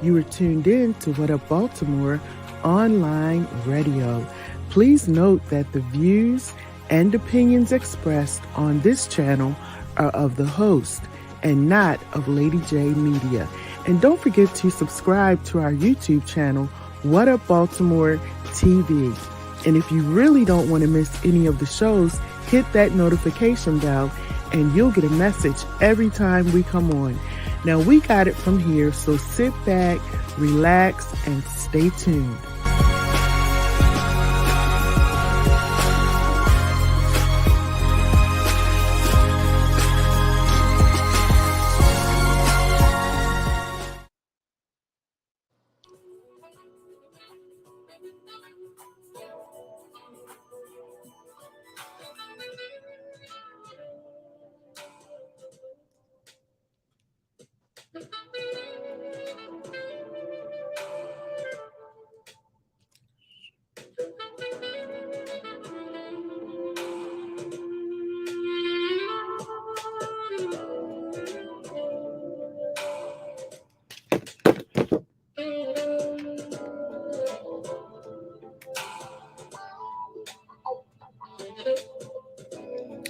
You are tuned in to What Up Baltimore online radio. Please note that the views and opinions expressed on this channel are of the host and not of Lady J Media. And don't forget to subscribe to our YouTube channel, What Up Baltimore TV. And if you really don't want to miss any of the shows, hit that notification bell and you'll get a message every time we come on. Now, we got it from here, so sit back, relax, and stay tuned.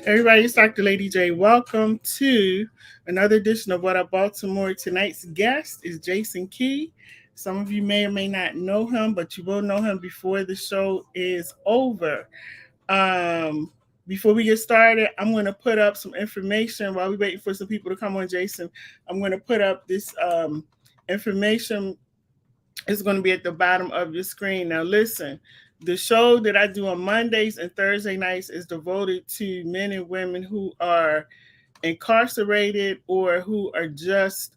Everybody, it's Dr. Lady J. Welcome to another edition of What Up Baltimore. Tonight's guest is Jason Key. Some of you may or may not know him, but you will know him before the show is over. Before we get started, I'm going to put up some information while we're waiting for some people to come on, Jason. I'm going to put up this information. It's going to be at the bottom of your screen. Now, listen. The show that I do on Mondays and Thursday nights is devoted to men and women who are incarcerated or who are just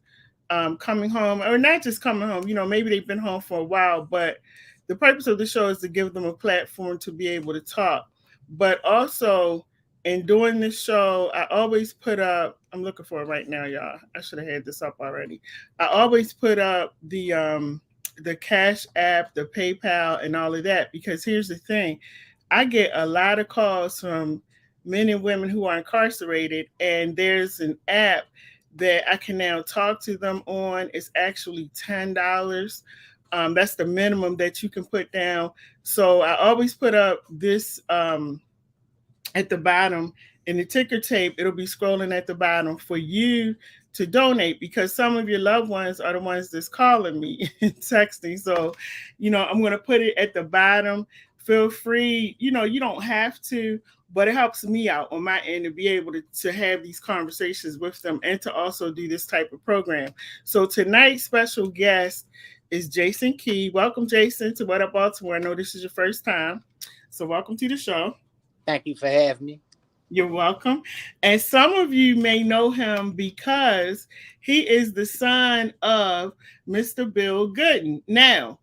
coming home, or not just coming home. You know, maybe they've been home for a while, but the purpose of the show is to give them a platform to be able to talk. But also, in doing this show, I always put up, I'm looking for it right now, y'all. I should have had this up already. I always put up the Cash App, the PayPal, and all of that. Because here's the thing, I get a lot of calls from men and women who are incarcerated, and there's an app that I can now talk to them on. It's actually $10. That's the minimum that you can put down. So I always put up this at the bottom in the ticker tape. It'll be scrolling at the bottom for you to donate, because some of your loved ones are the ones that's calling me and texting. So, I'm going to put it at the bottom. Feel free, you don't have to, but it helps me out on my end to be able to have these conversations with them and to also do this type of program. So tonight's special guest is Jason Key. Welcome, Jason, to What Up Baltimore. I know this is your first time, so welcome to the show. Thank you for having me. You're welcome. And some of you may know him because he is the son of Mr. Bill Gooden. Now,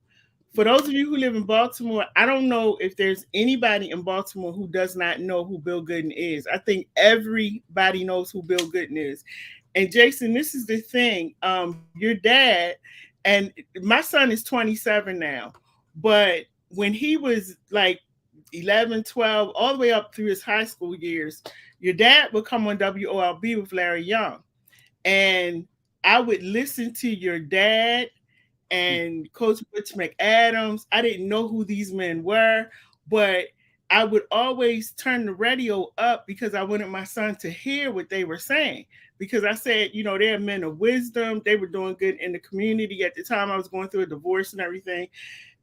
for those of you who live in Baltimore, I don't know if there's anybody in Baltimore who does not know who Bill Gooden is. I think everybody knows who Bill Gooden is. And Jason, this is the thing. Your dad, and my son is 27 now, but when he was like 11, 12, all the way up through his high school years, your dad would come on WOLB with Larry Young. And I would listen to your dad and Coach Butch McAdams. I didn't know who these men were, but I would always turn the radio up because I wanted my son to hear what they were saying. Because I said, they're men of wisdom. They were doing good in the community. At the time, I was going through a divorce and everything.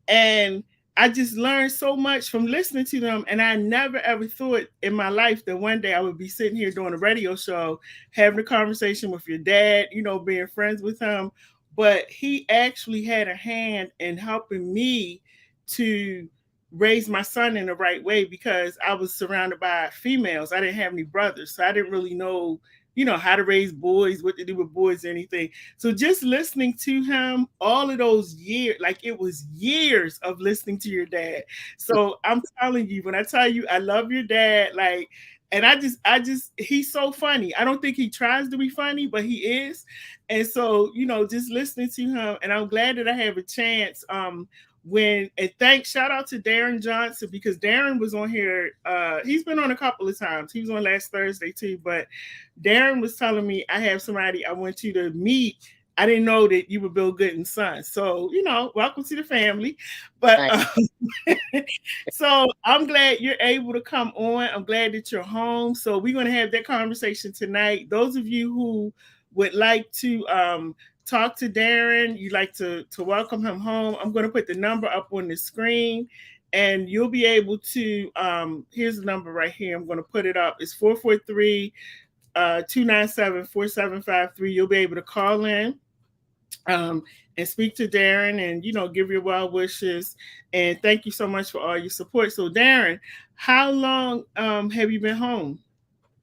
And I just learned so much from listening to them. And I never, ever thought in my life that one day I would be sitting here doing a radio show, having a conversation with your dad, being friends with him. But he actually had a hand in helping me to raise my son in the right way, because I was surrounded by females. I didn't have any brothers, so I didn't really know how to raise boys, what to do with boys, anything. So just listening to him all of those years, like it was years of listening to your dad. So I'm telling you, when I tell you I love your dad, like, and I just, he's so funny. I don't think he tries to be funny, but he is. And so, just listening to him, and I'm glad that I have a chance. Shout out to Darren Johnson, because Darren was on here. He's been on a couple of times. He was on last Thursday too, but Darren was telling me, I have somebody I want you to meet I didn't know that you were Bill Gooden's son. So, welcome to the family. But so I'm glad you're able to come on. I'm glad that you're home. So we're going to have that conversation tonight. Those of you who would like to talk to Darren, you'd like to welcome him home, I'm going to put the number up on the screen. And you'll be able to, here's the number right here. I'm going to put it up. It's 443 297-4753. You'll be able to call in and speak to Darren and, give your well wishes. And thank you so much for all your support. So, Darren, how long have you been home?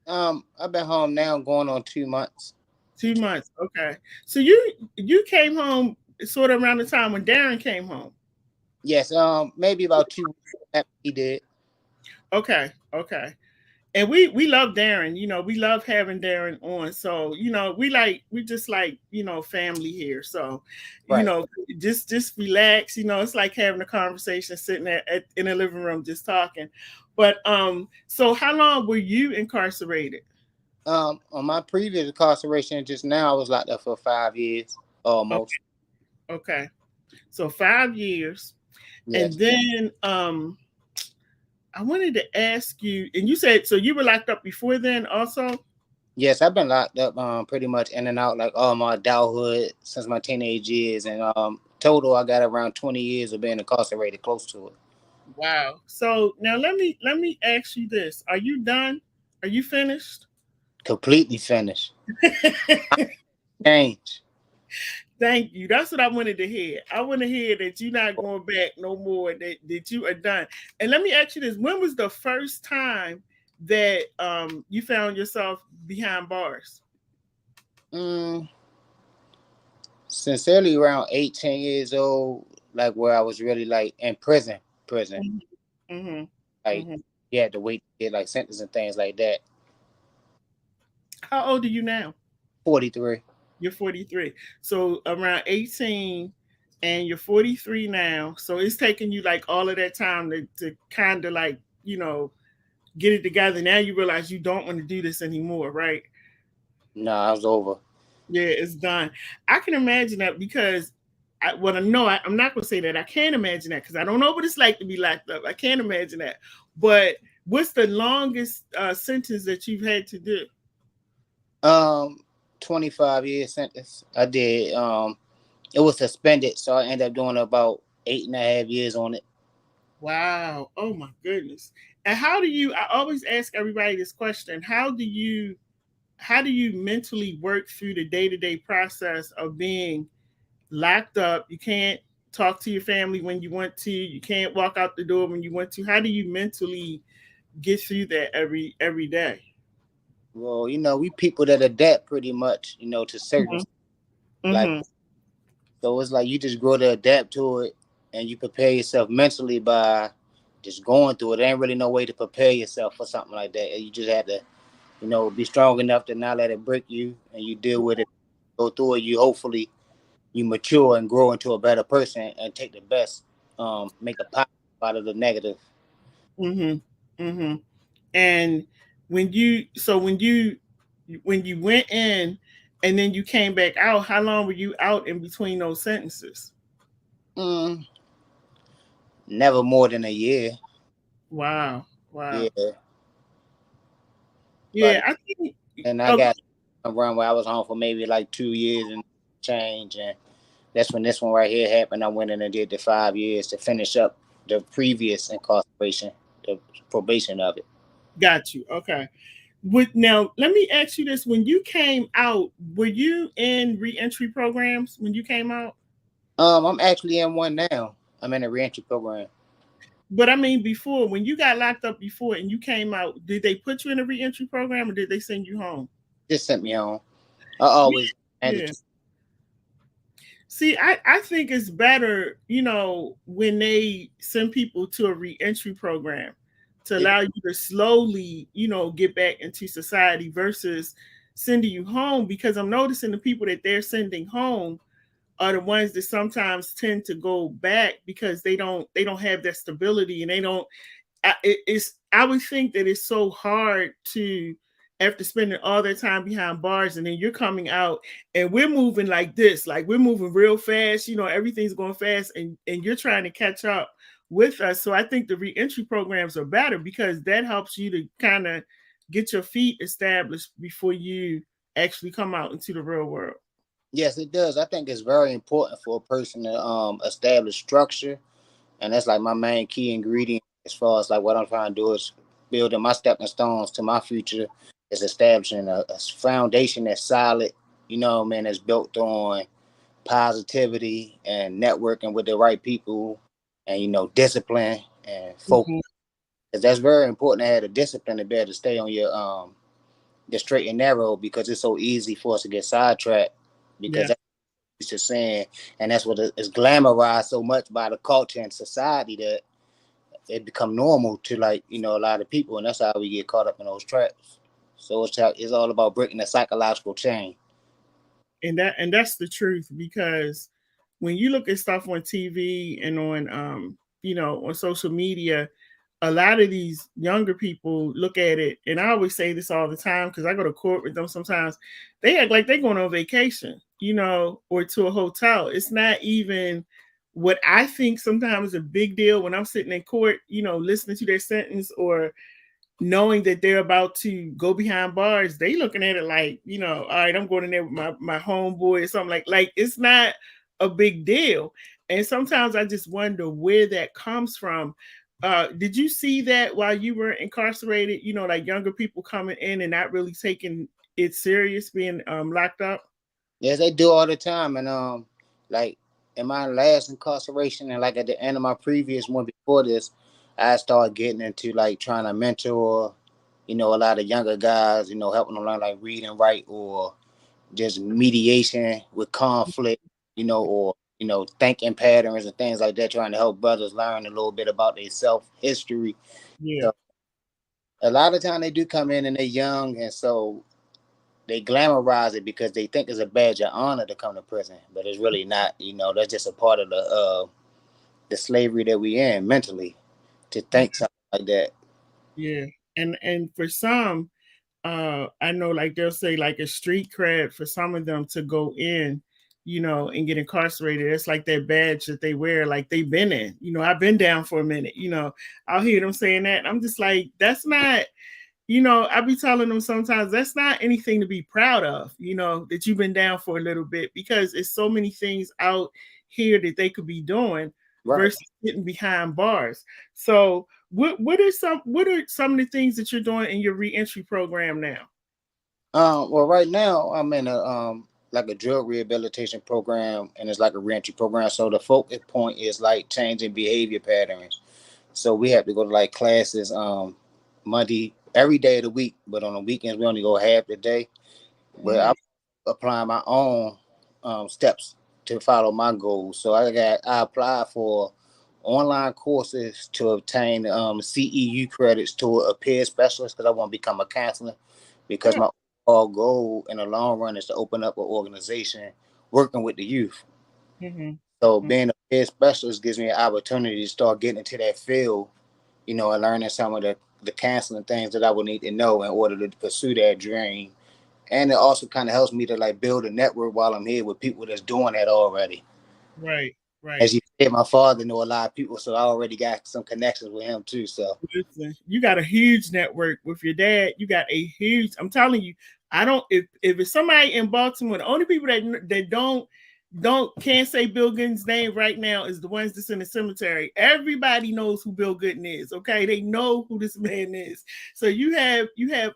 I've been home now going on 2 months. 2 months. Okay. So you came home sort of around the time when Darren came home. Yes. Maybe about 2 weeks after he did. Okay. And we love Darren, we love having Darren on. So, we just like, family here. So, right. Just relax, it's like having a conversation sitting in a living room, just talking. But, so how long were you incarcerated? On my previous incarceration just now, I was locked up for 5 years almost. Okay. So 5 years. Yes. And then, I wanted to ask you, and you said, so you were locked up before then also? Yes, I've been locked up pretty much in and out like all my adulthood since my teenage years. And total, I got around 20 years of being incarcerated, close to it. Wow. So now let me ask you this. Are you done? Are you finished? Completely finished. Change. Thank you. That's what I wanted to hear. I want to hear that you're not going back no more, that you are done. And let me ask you this. When was the first time that you found behind bars? Sincerely, around 18 years old, like where I was really like in prison. Mm-hmm. Like you had to wait to get like sentences and things like that. How old are you now? 43. You're 43. So around 18 and you're 43 now. So it's taking you like all of that time to kind of like, get it together. Now you realize you don't want to do this anymore, right? No, I was over. Yeah, it's done. I can imagine that because I'm not going to say that. I can't imagine that because I don't know what it's like to be locked up. I can't imagine that. But what's the longest sentence that you've had to do? 25-year sentence. I did. It was suspended, so I ended up doing about 8.5 years on it. Wow. Oh my goodness. And I always ask everybody this question. How do you mentally work through the day-to-day process of being locked up? You can't talk to your family when you want to. You can't walk out the door when you want to. How do you mentally get through that every day? Well, we people that adapt pretty much, to certain like. So it's like you just grow to adapt to it, and you prepare yourself mentally by just going through it. There ain't really no way to prepare yourself for something like that. You just have to, be strong enough to not let it break you, and you deal with it, go through it. Hopefully you mature and grow into a better person and take the best, make a positive out of the negative. And when you went in and then you came back out, how long were you out in between those sentences? Never more than a year. Wow. Yeah, I think. And I got a run where I was home for maybe like 2 years and change, and that's when this one right here happened. I went in and did the 5 years to finish up the previous incarceration, the probation of it. Got you. Okay. Now, let me ask you this. When you came out, were you in reentry programs when you came out? I'm actually in one now. I'm in a reentry program. But I mean, before, when you got locked up before and you came out, did they put you in a reentry program or did they send you home? Just sent me home. I always See, I think it's better, when they send people to a reentry program to allow you to slowly, get back into society versus sending you home, because I'm noticing the people that they're sending home are the ones that sometimes tend to go back because they don't have that stability, and they don't. I would think that it's so hard to, after spending all their time behind bars, and then you're coming out and we're moving like this, like we're moving real fast, you know, everything's going fast, and you're trying to catch up with us. So I think the reentry programs are better because that helps you to kind of get your feet established before you actually come out into the real world. Yes, it does. I think it's very important for a person to establish structure, and that's like my main key ingredient as far as like what I'm trying to do is building my stepping stones to my future is establishing a foundation that's solid, you know, man, that's built on positivity and networking with the right people and, you know, discipline and focus. Mhm. Because that's very important to have the discipline to be able to stay on your straight and narrow because it's so easy for us to get sidetracked because Yeah. that's what you're saying. And that's what is glamorized so much by the culture and society that it become normal to, like, you know, a lot of people, and that's how we get caught up in those traps. So it's all about breaking the psychological chain. And that's the truth because when you look at stuff on TV and on you know, on social media, a lot of these younger people look at it, and I always say this all the time because I go to court with them sometimes. They act like they're going on vacation, you know, or to a hotel. It's not even what I think sometimes is a big deal when I'm sitting in court, you know, listening to their sentence or knowing that they're about to go behind bars. They looking at it like, you know, all right, I'm going in there with my homeboy or something, like it's not a big deal. And sometimes I just wonder where that comes from. Did you see that while you were incarcerated, you know, like younger people coming in and not really taking it serious being locked up? Yes, they do all the time. And like in my last incarceration and like at the end of my previous one before this, I started getting into like trying to mentor, you know, a lot of younger guys, you know, helping them learn like read and write or just mediation with conflict, you know, or, you know, thinking patterns and things like that, trying to help brothers learn a little bit about their self history. Yeah. So a lot of time they do come in and they're young, and so they glamorize it because they think it's a badge of honor to come to prison, but it's really not. You know, that's just a part of the slavery that we in mentally to think something like that. Yeah. And for some, I know like they'll say like a street cred for some of them to go in, you know, and get incarcerated. It's like that badge that they wear, like they've been in. You know, I've been down for a minute, you know. I'll hear them saying that. I'm just like, that's not, you know, I be telling them sometimes that's not anything to be proud of, you know, that you've been down for a little bit because it's so many things out here that they could be doing Right. versus sitting behind bars. So what are some of the things that you're doing in your reentry program now? Well, right now I'm in a like a drug rehabilitation program, and it's like a reentry program. So the focus point is like changing behavior patterns. So we have to go to like classes Monday every day of the week, but on the weekends we only go half the day. But Mhm. I'm applying my own steps to follow my goals. So I applied for online courses to obtain CEU credits to a peer specialist because I want to become a counselor because Oh. my overall goal in the long run is to open up an organization working with the youth. Mhm. So being a peer specialist gives me an opportunity to start getting into that field, you know, and learning some of the counseling things that I would need to know in order to pursue that dream. And it also kind of helps me to like build a network while I'm here with people that's doing that already. Right, right. As you said, my father know a lot of people, so I already got some connections with him too. So Listen, you got a huge network with your dad. You got a huge. I'm telling you, I don't. If it's somebody in Baltimore, the only people that don't can't say Bill Gooden's name right now is the ones that's in the cemetery. Everybody knows who Bill Gooden is. Okay, they know who this man is. So you have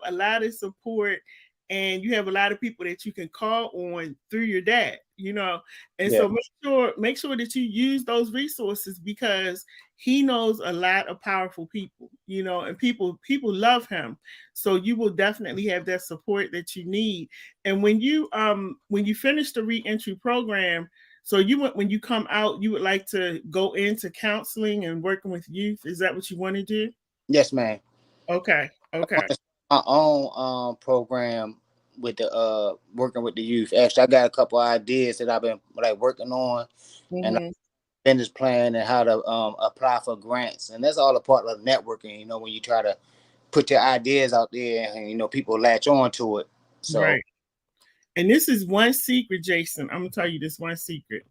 a lot of support, and you have a lot of people that you can call on through your dad. You know, and yeah, so make sure that you use those resources because he knows a lot of powerful people, you know, and people love him. So you will definitely have that support that you need. And when you finish the reentry program, so when you come out, you would like to go into counseling and working with youth. Is that what you want to do? yes, man. Okay. Okay. My own program with the working with the youth. Actually, I got a couple ideas that I've been like working on, and Mm-hmm. business plan and how to apply for grants, and that's all a part of networking. You know, when you try to put your ideas out there, and you know, people latch on to it. So right. And this is one secret, Jason. I'm gonna tell you this one secret.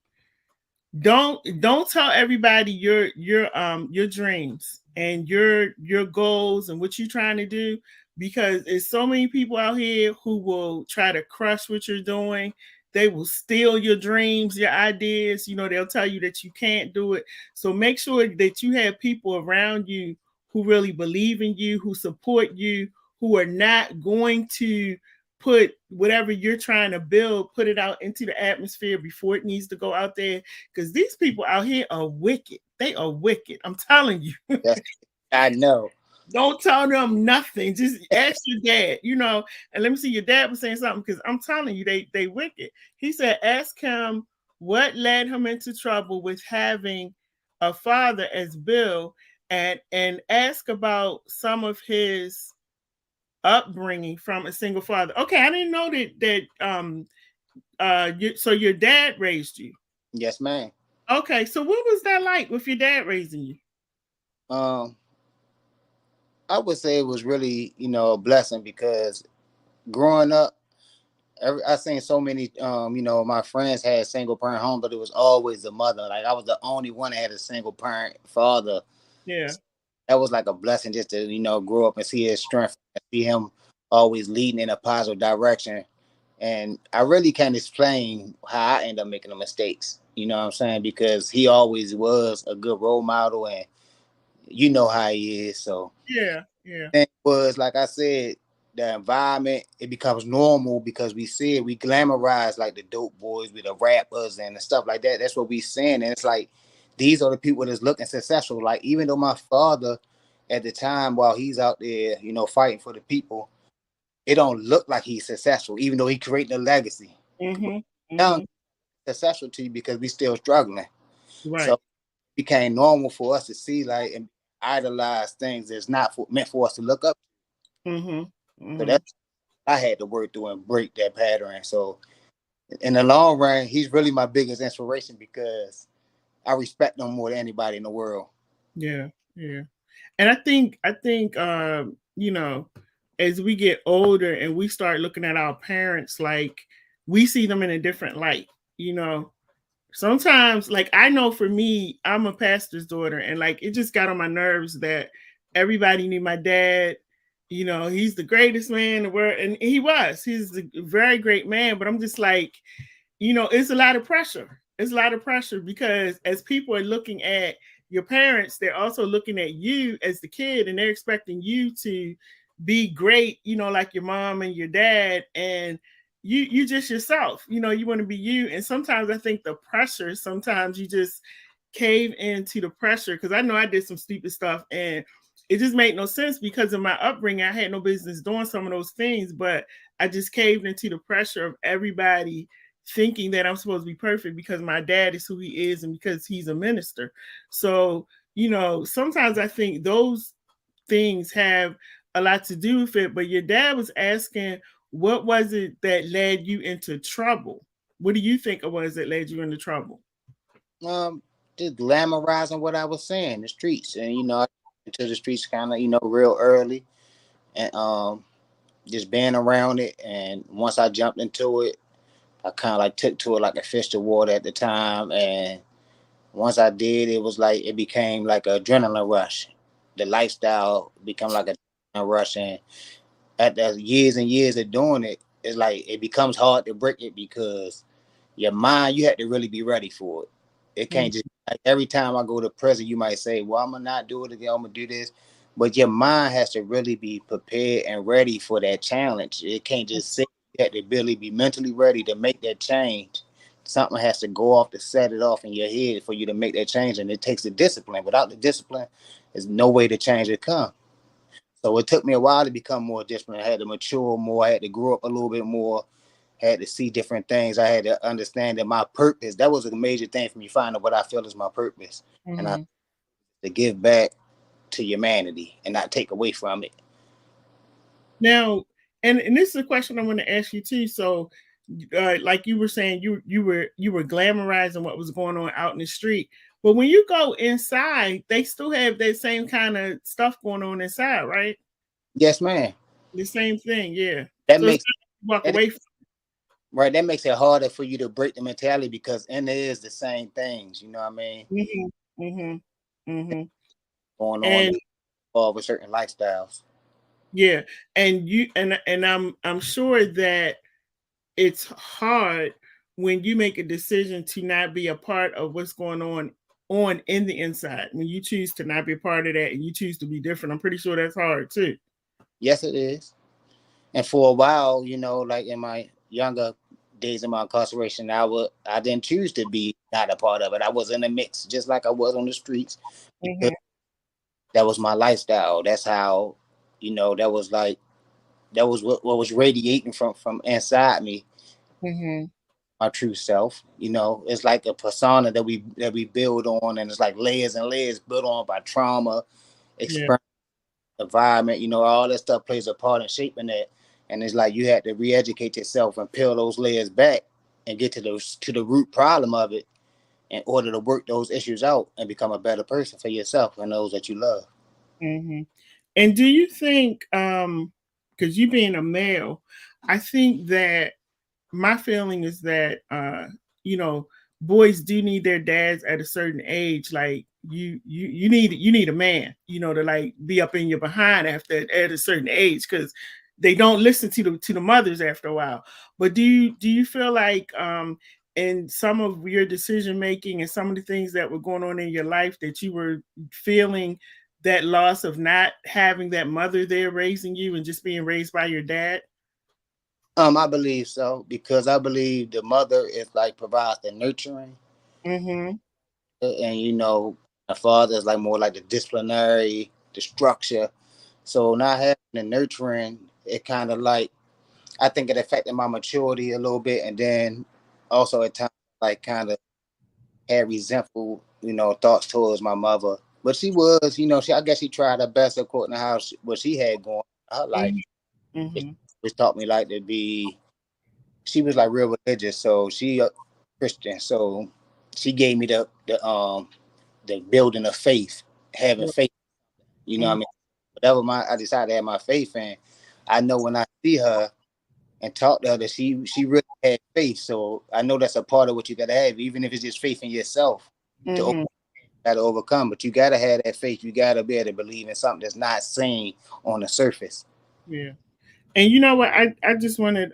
Don't tell everybody your dreams and your goals and what you're trying to do, because there's so many people out here who will try to crush what you're doing. They will steal your dreams, your ideas. You know, they'll tell you that you can't do it. So make sure that you have people around you who really believe in you, who support you, who are not going to put whatever you're trying to build, put it out into the atmosphere before it needs to go out there. Because these people out here are wicked. They are wicked. I'm telling you. I know. Don't tell them nothing. Just ask your dad, you know. And let me see, your dad was saying something, because I'm telling you, they wicked. He said, ask him what led him into trouble with having a father as Bill, and ask about some of his upbringing from a single father. Okay, I didn't know so your dad raised you. Yes, ma'am. Okay, so what was that like with your dad raising you? I would say it was really, you know, a blessing, because growing up, I seen so many, you know, my friends had single parent homes, but it was always the mother. Like I was the only one that had a single parent father. Yeah. That was like a blessing, just to, you know, grow up and see his strength, and see him always leading in a positive direction. And I really can't explain how I end up making the mistakes. You know what I'm saying? Because he always was a good role model, and you know how he is. So yeah. It was, like I said, the environment, it becomes normal because we see it. We glamorize like the dope boys with the rappers and the stuff like that. That's what we seeing. And it's like, these are the people that's looking successful. Like, even though my father at the time, while he's out there, you know, fighting for the people, it don't look like he's successful, even though he created a legacy. Mm-hmm. Successful to you because we still struggling. Right. So it became normal for us to see like and idolize things that's not meant for us to look up. So that's I had to work through and break that pattern. So in the long run, he's really my biggest inspiration because I respect him more than anybody in the world. Yeah. And I think you know, as we get older and we start looking at our parents, like we see them in a different light, you know. Sometimes, like, I know for me, I'm a pastor's daughter, and like it just got on my nerves that everybody knew my dad. You know, he's the greatest man in the world, and he's a very great man. But I'm just like, you know, it's a lot of pressure. It's a lot of pressure because as people are looking at your parents, they're also looking at you as the kid, and they're expecting you to be great, you know, like your mom and your dad, and you just yourself, you know, you want to be you. And sometimes I think the pressure, sometimes you just cave into the pressure, because I know I did some stupid stuff and it just made no sense because of my upbringing. I had no business doing some of those things, but I just caved into the pressure of everybody thinking that I'm supposed to be perfect because my dad is who he is and because he's a minister. So, you know, sometimes I think those things have a lot to do with it. But your dad was asking, what was it that led you into trouble? What do you think it was that led you into trouble? Just glamorizing what I was saying, the streets. And, you know, I into the streets kind of, you know, real early. And just being around it. And once I jumped into it, I kind of like took to it like a fish to water at the time. And once I did, it was like, it became like an adrenaline rush. The lifestyle become like a rush. And at the years and years of doing it, it's like, it becomes hard to break it because your mind, you have to really be ready for it. It can't just, like, every time I go to prison, you might say, well, I'm going to not do it again. I'm going to do this. But your mind has to really be prepared and ready for that challenge. It can't just sit. You have to really be mentally ready to make that change. Something has to go off to set it off in your head for you to make that change. And it takes the discipline. Without the discipline, there's no way to change it come. So it took me a while to become more disciplined. I had to mature more. I had to grow up a little bit more. Had to see different things. I had to understand that my purpose, that was a major thing for me, finding what I feel is my purpose. And I to give back to humanity and not take away from it. Now, and this is a question I want to ask you too. So, like you were saying, you were glamorizing what was going on out in the street. But when you go inside, they still have that same kind of stuff going on inside, right? Yes, ma'am. The same thing, yeah. That So it's makes walk that, away from. right. That makes it harder for you to break the mentality because in there is the same things. You know what I mean? Mm-hmm, mm-hmm, mm-hmm. Going on And with certain lifestyles. yeah, and I'm sure that it's hard when you make a decision to not be a part of what's going on in the inside. When you choose to not be a part of that and you choose to be different, I'm pretty sure that's hard too. Yes, it is. And for a while, like in my younger days of my incarceration, I didn't choose to be not a part of it. I was in the mix, just like I was on the streets, because Mm-hmm, that was my lifestyle. That's how, that was what was radiating from inside me, mm-hmm. my true self. It's like a persona that we build on, and it's like layers and layers built on by trauma, Yeah. experience, environment. All that stuff plays a part in shaping that. And it's like you had to re-educate yourself and peel those layers back and get to the root problem of it in order to work those issues out and become a better person for yourself and those that you love. Mm-hmm. And do you think, because you being a male, I think that my feeling is that you know, boys do need their dads at a certain age. Like you need a man, to like be up in your behind after at a certain age, because they don't listen to the mothers after a while. But do you feel like in some of your decision making and some of the things that were going on in your life that you were feeling that loss of not having that mother there raising you and just being raised by your dad? I believe so because I believe the mother is like provides the nurturing, Mm-hmm. and the father is like more like the disciplinary, the structure. So not having the nurturing, it kind of like I think it affected my maturity a little bit, and then also at times like kind of had resentful, thoughts towards my mother. But she was, I guess she tried her best according to what she had going in her life. Mm-hmm. Which taught me like to be. She was like real religious, so she Christian. So she gave me the building of faith, having faith. You know what I Mm-hmm. mean? Whatever I decided to have my faith in. I know when I see her and talk to her that she really had faith. So I know that's a part of what you gotta have, even if it's just faith in yourself to Mm-hmm. gotta overcome. But you gotta have that faith. You gotta be able to believe in something that's not seen on the surface. Yeah. And you know what? I just wanted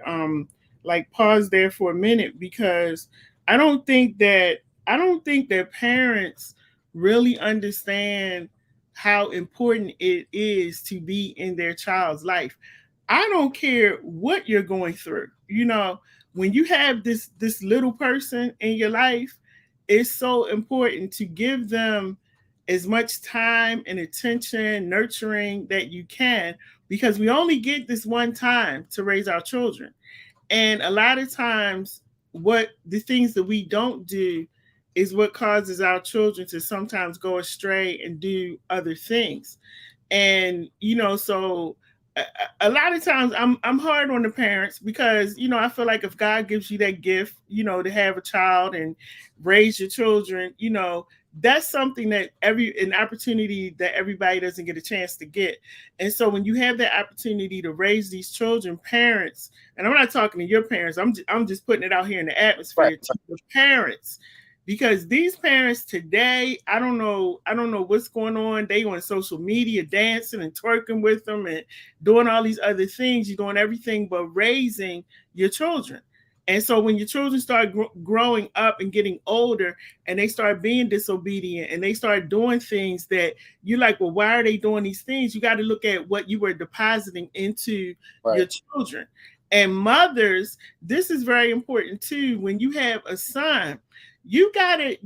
like pause there for a minute because I don't think that parents really understand how important it is to be in their child's life. I don't care what you're going through. When you have this little person in your life, it's so important to give them as much time and attention, nurturing that you can, because we only get this one time to raise our children. And a lot of times, what the things that we don't do is what causes our children to sometimes go astray and do other things. And so a, a lot of times I'm hard on the parents because I feel like if God gives you that gift, to have a child and raise your children, that's something that an opportunity that everybody doesn't get a chance to get. And so when you have that opportunity to raise these children, parents, and I'm not talking to your parents, I'm just putting it out here in the Right. atmosphere to the parents, because these parents today, I don't know what's going on. They on social media dancing and twerking with them and doing all these other things. You're doing everything but raising your children. And so when your children start growing up and getting older and they start being disobedient and they start doing things that you're like, well, why are they doing these things? You got to look at what you were depositing into your Right. children. And mothers, this is very important too. When you have a son, you gotta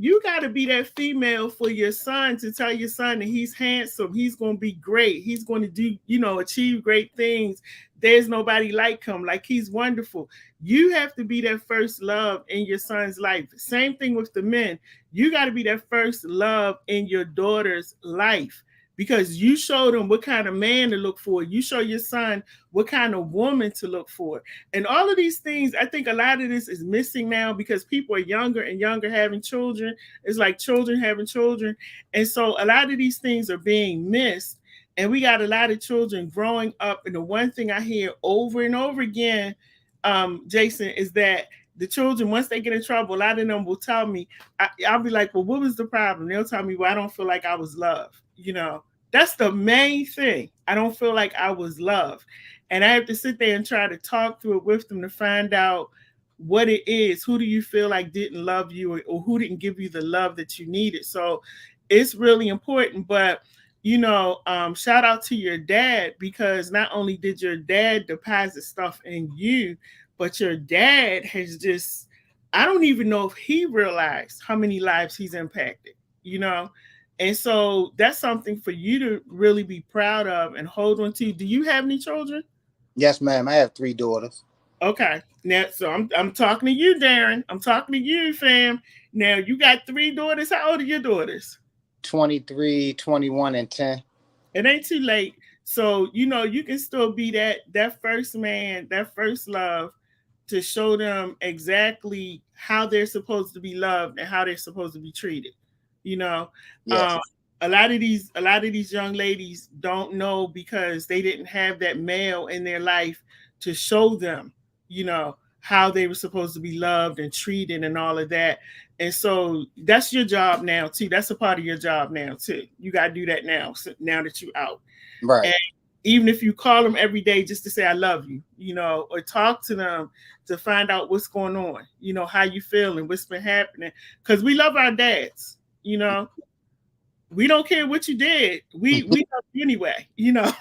be that female for your son, to tell your son that he's handsome, he's gonna be great, he's gonna do, achieve great things. There's nobody like him, like he's wonderful. You have to be that first love in your son's life. Same thing with the men. You got to be that first love in your daughter's life, because you show them what kind of man to look for. You show your son what kind of woman to look for. And all of these things, I think a lot of this is missing now because people are younger and younger having children. It's like children having children. And so a lot of these things are being missed. And we got a lot of children growing up. And the one thing I hear over and over again, Jason, is that the children, once they get in trouble, a lot of them will tell me, I'll be like, well, what was the problem? They'll tell me, well, I don't feel like I was loved. You know, that's the main thing. I don't feel like I was loved. And I have to sit there and try to talk through it with them to find out what it is. Who do you feel like didn't love you, or who didn't give you the love that you needed? So it's really important. But shout out to your dad, because not only did your dad deposit stuff in you, but your dad has just, I don't even know if he realized how many lives he's impacted, And so that's something for you to really be proud of and hold on to. Do you have any children? Yes, ma'am. I have 3 daughters. Okay. Now, so I'm talking to you, Darren. I'm talking to you, fam. Now, you got 3 daughters. How old are your daughters? 23, 21, and 10. It ain't too late. So, you can still be that first man, that first love, to show them exactly how they're supposed to be loved and how they're supposed to be treated. Yes. A lot of these young ladies don't know, because they didn't have that male in their life to show them, how they were supposed to be loved and treated and all of that. And so that's your job now too. That's a part of your job now too. You got to do that now that you're out. Right. And even if you call them every day just to say, I love you, or talk to them to find out what's going on, how you feeling, what's been happening. Because we love our dads, we don't care what you did. We love you anyway, Yeah.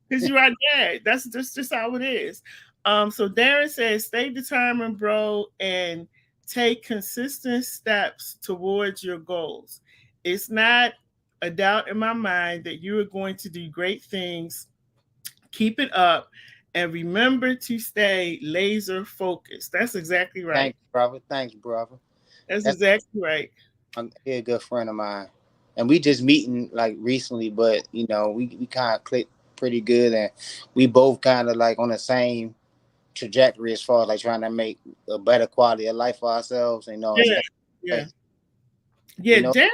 Because you're our dad. That's just how it is. So Darren says, stay determined, bro, and take consistent steps towards your goals. It's not a doubt in my mind that you are going to do great things. Keep it up, and remember to stay laser focused. That's exactly right. Thanks, brother. That's exactly right. I'm a good friend of mine, and we just meeting like recently, but we kind of clicked pretty good, and we both kind of like on the same trajectory as far as like trying to make a better quality of life for ourselves. Yeah. Darren,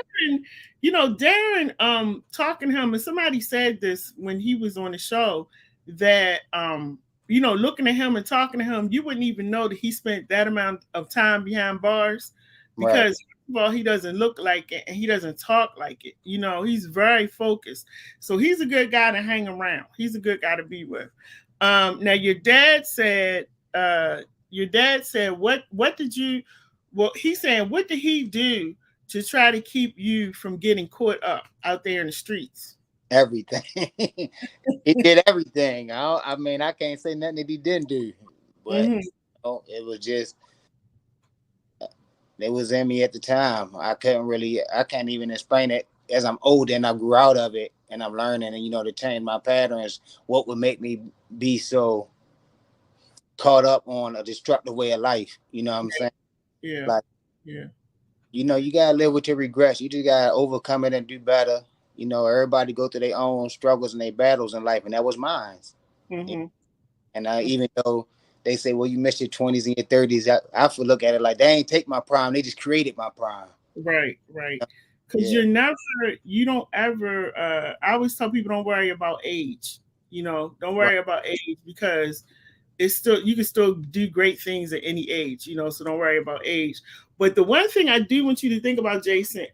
talking to him, and somebody said this when he was on the show, that looking at him and talking to him, you wouldn't even know that he spent that amount of time behind bars, because first of all, he doesn't look like it and he doesn't talk like it. He's very focused. So he's a good guy to hang around. He's a good guy to be with. Now your dad said, what did you, well, he's saying, what did he do to try to keep you from getting caught up out there in the streets? Everything. He did everything. I can't say nothing that he didn't do, but it was just, it was in me at the time. I can't even explain it. As I'm older and I grew out of it and I'm learning and, to change my patterns, what would make me be so caught up on a destructive way of life. You know what I'm saying? Yeah. You got to live with your regrets. You just got to overcome it and do better. Everybody go through their own struggles and their battles in life. And that was mine. Mm-hmm. And even though they say, well, you missed your 20s and your 30s, I feel look at it like they ain't take my prime. They just created my prime. Right. Because you don't ever, I always tell people, don't worry about age. Don't worry about age, because you can still do great things at any age, so don't worry about age. But the one thing I do want you to think about, Jason,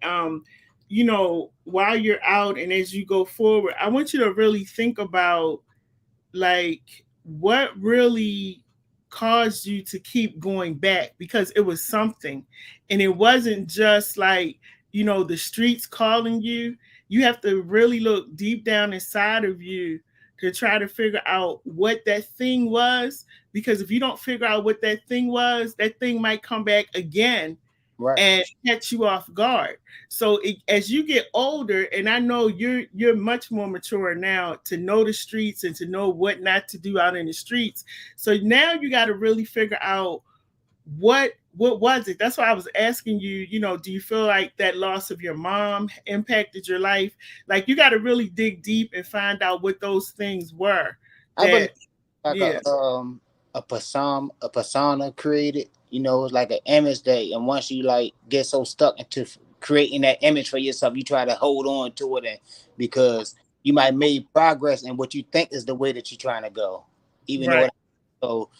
while you're out and as you go forward, I want you to really think about like what really caused you to keep going back, because it was something. And it wasn't just like, the streets calling you. You have to really look deep down inside of you to try to figure out what that thing was. Because if you don't figure out what that thing was, that thing might come back again and catch you off guard. So as you get older, and I know you're much more mature now to know the streets and to know what not to do out in the streets. So now you got to really figure out what was it. That's why I was asking you, do you feel like that loss of your mom impacted your life? Like you got to really dig deep and find out what those things were. A persona created, it's like an image that, and once you like get so stuck into creating that image for yourself. You try to hold on to it, and because you might make progress in what you think is the way that you're trying to go, even though so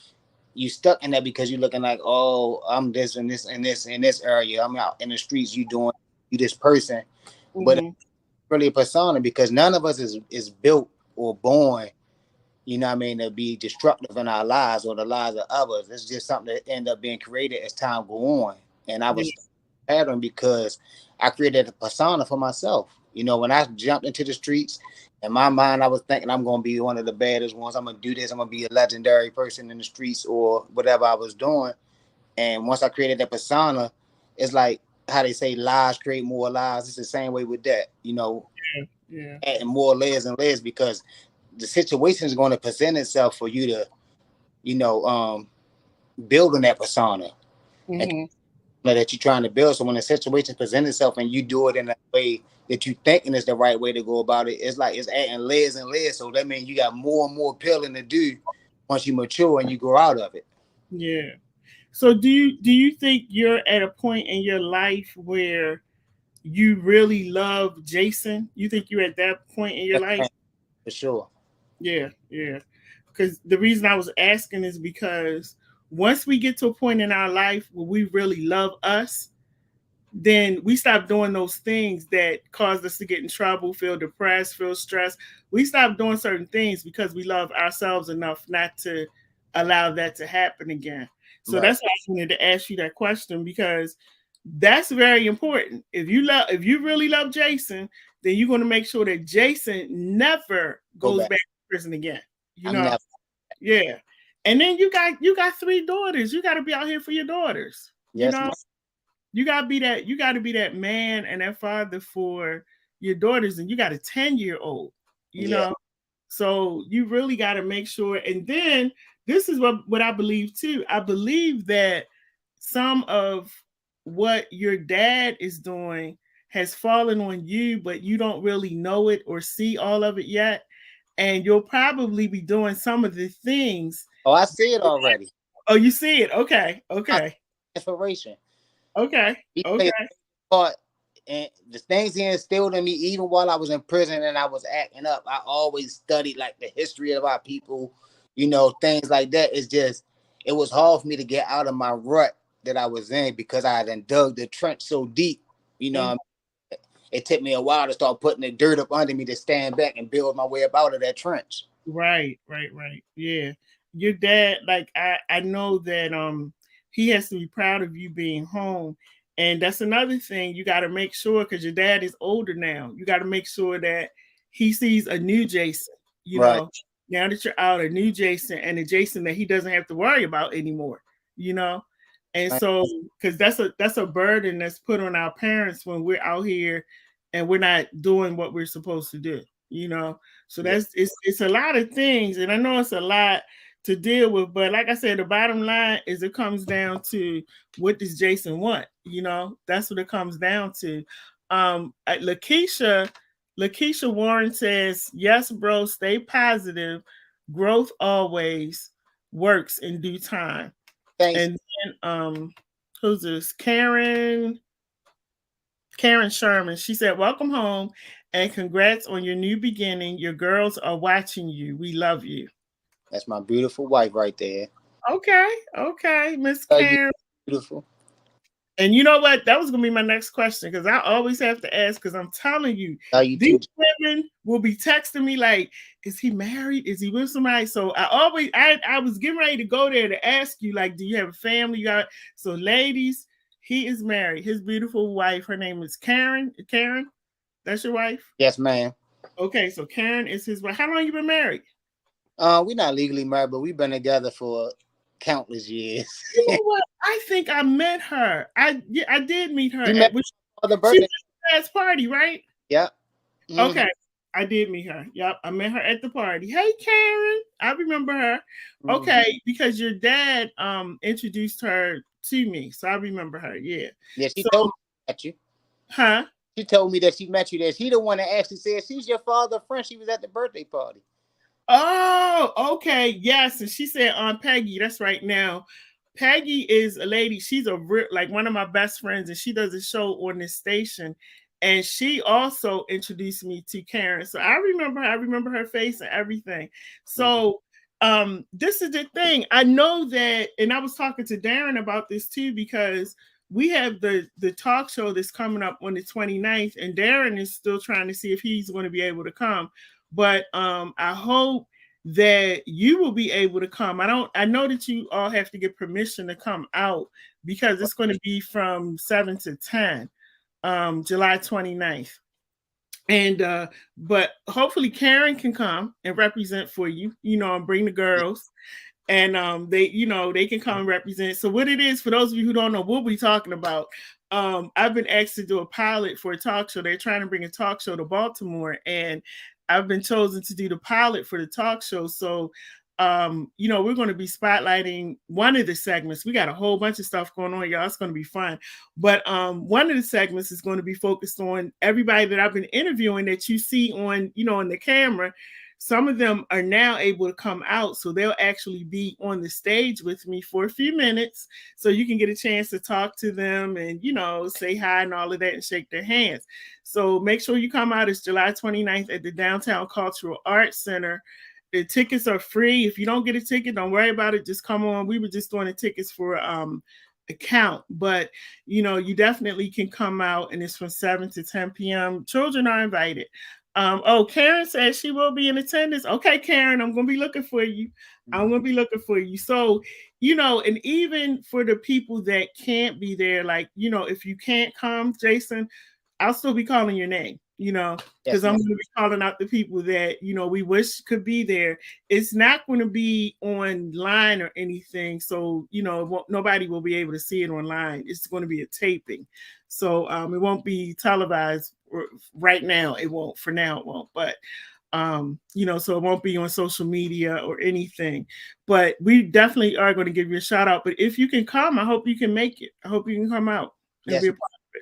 you stuck in that because you're looking like, oh, I'm this and this and this in this area. I'm out in the streets. You this person, but it's really a persona because none of us is built or born, you know what I mean, to be destructive in our lives or the lives of others. It's just something that end up being created as time go on. And I was pattern because I created a persona for myself. You know, when I jumped into the streets, in my mind, I was thinking I'm going to be one of the baddest ones. I'm going to do this. I'm going to be a legendary person in the streets or whatever I was doing. And once I created that persona, it's like how they say lies create more lies. It's the same way with that, you know, adding more layers and layers because the situation is going to present itself for you to, you know, build on that persona that you're trying to build. So when the situation presents itself and you do it in a way that you thinking is the right way to go about it, it's like it's adding layers and layers. So that means you got more and more peeling to do once you mature and you grow out of it. Yeah. So do you think you're at a point in your life where you really love Jason? You think you're at that point in your life? For sure. Yeah. Because the reason I was asking is because once we get to a point in our life where we really love us, then we stop doing those things that caused us to get in trouble, feel depressed, feel stressed. We stop doing certain things because we love ourselves enough not to allow that to happen again. So that's why I wanted to ask you that question because that's very important. If you really love Jason, then you're going to make sure that Jason never goes back to prison again. You know, yeah. And then you got 3 daughters. You got to be out here for your daughters. Yes, you know, you got to be that man and that father for your daughters, and you got a 10-year-old. You know, so you really got to make sure. And then this is what I believe too. I believe that some of what your dad is doing has fallen on you, but you don't really know it or see all of it yet. And you'll probably be doing some of the things. Oh, I see it already. Oh, you see it? Okay. Inspiration. Okay. But and the things he instilled in me, even while I was in prison and I was acting up, I always studied like the history of our people, you know, things like that. It's just, it was hard for me to get out of my rut that I was in because I had dug the trench so deep, you know. It took me a while to start putting the dirt up under me to stand back and build my way up out of that trench. Right. Yeah. Your dad, like I know that he has to be proud of you being home. And that's another thing you got to make sure, because your dad is older now. You got to make sure that he sees a new Jason, you know, now that you're out, a new Jason, and a Jason that he doesn't have to worry about anymore, you know. And so, because that's a burden that's put on our parents when we're out here and we're not doing what we're supposed to do, you know. So it's a lot of things, and I know it's a lot to deal with, but like I said, the bottom line is it comes down to what does Jason want, you know. That's what it comes down to. Lakeisha Warren says, yes, bro, stay positive. Growth always works in due time. Thanks. And then who's this? Karen Sherman. She said, welcome home and congrats on your new beginning. Your girls are watching you. We love you. That's my beautiful wife right there. Okay, Miss Karen. Beautiful. And you know what? That was going to be my next question, because I always have to ask, because I'm telling you, these women will be texting me like, is he married? Is he with somebody? So I was getting ready to go there to ask you, like, do you have a family? So ladies, he is married. His beautiful wife, her name is Karen. Karen, that's your wife? Yes, ma'am. Okay, so Karen is his wife. How long you been married? We're not legally married, but we've been together for countless years. You know what? I think I met her. I did meet her. She met for the birthday. She was at the last party, right? Yep. Mm-hmm. Okay. I did meet her. Yep. I met her at the party. Hey, Karen. I remember her. Mm-hmm. Okay, because your dad introduced her to me. So I remember her. Yeah. Yeah, she told me that you. Huh? She told me that she met you there. She the one that actually said she's your father's friend. She was at the birthday party. Oh, okay. Yes. And she said, Aunt Peggy, that's right. Now, Peggy is a lady. She's like one of my best friends, and she does a show on this station. And she also introduced me to Karen. So I remember her face and everything. So this is the thing. I know that, and I was talking to Darren about this too, because we have the talk show that's coming up on the 29th, and Darren is still trying to see if he's going to be able to come. But I hope that you will be able to come. I know that you all have to get permission to come out, because it's going to be from 7 to 10, July 29th. And but hopefully Karen can come and represent for you, and bring the girls. And they can come and represent. So what it is, for those of you who don't know what we're talking about, I've been asked to do a pilot for a talk show. They're trying to bring a talk show to Baltimore, and I've been chosen to do the pilot for the talk show. So we're going to be spotlighting one of the segments. We got a whole bunch of stuff going on, y'all. It's going to be fun. But one of the segments is going to be focused on everybody that I've been interviewing that you see on, in the camera. Some of them are now able to come out, so they'll actually be on the stage with me for a few minutes, so you can get a chance to talk to them and, say hi and all of that and shake their hands. So make sure you come out. It's July 29th at the Downtown Cultural Arts Center. The tickets are free. If you don't get a ticket, don't worry about it. Just come on. We were just doing the tickets for account, but you definitely can come out, and it's from 7 to 10 p.m. Children are invited. Karen says she will be in attendance. Okay, Karen, I'm going to be looking for you. So, and even for the people that can't be there, like, if you can't come, Jason, I'll still be calling your name, because I'm going to be calling out the people that, we wish could be there. It's not going to be online or anything. So, nobody will be able to see it online. It's going to be a taping. So it won't be televised right now. It won't. For now, it won't. But, so it won't be on social media or anything. But we definitely are going to give you a shout out. But if you can come, I hope you can make it. I hope you can come out. Yes. I'm